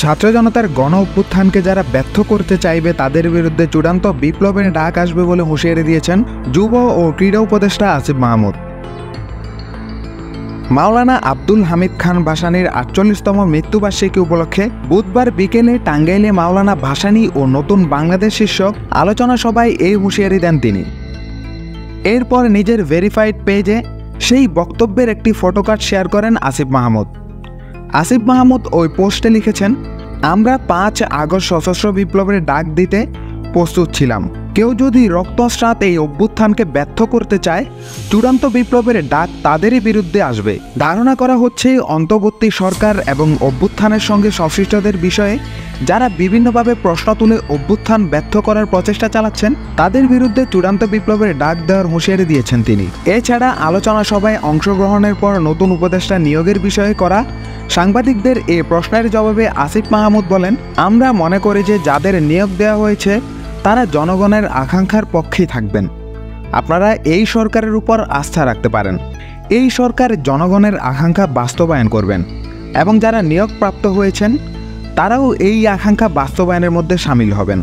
ছাত্র জনতার গণ অভ্যুত্থানকে যারা ব্যর্থ করতে চাইবে তাদের বিরুদ্ধে চূড়ান্ত বিপ্লবের ডাক আসবে বলে হুঁশিয়ারি দিয়েছেন যুব ও ক্রীড়া উপদেষ্টা আসিফ মাহমুদ। মাওলানা আব্দুল হামিদ খান ভাসানীর ৪৮তম মৃত্যুবার্ষিকী উপলক্ষে বুধবার বিকেলে টাঙ্গাইলে মাওলানা ভাসানী ও নতুন বাংলাদেশ শীর্ষক আলোচনা সভায় এই হুঁশিয়ারি দেন তিনি। এরপর নিজের ভেরিফাইড পেজে সেই বক্তব্যের একটি ফটোকার্ড শেয়ার করেন আসিফ মাহমুদ। আসিফ মাহমুদ ওই পোস্টে লিখেছেন, আমরা ৫ আগস্ট সশস্ত্র বিপ্লবের ডাক দিতে প্রস্তুত ছিলাম। কেউ যদি রক্তস্নাত এই অভ্যুত্থানকে ব্যর্থ করতে চায়, চূড়ান্ত বিপ্লবের ডাক তাদেরই বিরুদ্ধে আসবে। ধারণা করা হচ্ছে অন্তর্বর্তী সরকার এবং অভ্যুত্থানের সঙ্গে সংশ্লিষ্টদের বিষয়ে যারা বিভিন্নভাবে প্রশ্ন তুলে অভ্যুত্থান ব্যর্থ করার প্রচেষ্টা চালাচ্ছেন তাদের বিরুদ্ধে চূড়ান্ত বিপ্লবের ডাক দেওয়ার হুঁশিয়ারি দিয়েছেন তিনি। এছাড়া আলোচনা সভায় অংশগ্রহণের পর নতুন উপদেষ্টা নিয়োগের বিষয়ে করা সাংবাদিকদের এ প্রশ্নের জবাবে আসিফ মাহমুদ বলেন, আমরা মনে করি যে যাদের নিয়োগ দেওয়া হয়েছে তারা জনগণের আকাঙ্ক্ষার পক্ষেই থাকবেন। আপনারা এই সরকারের উপর আস্থা রাখতে পারেন। এই সরকার জনগণের আকাঙ্ক্ষা বাস্তবায়ন করবেন এবং যারা নিয়োগপ্রাপ্ত হয়েছেন তারাও এই আকাঙ্ক্ষা বাস্তবায়নের মধ্যে সামিল হবেন।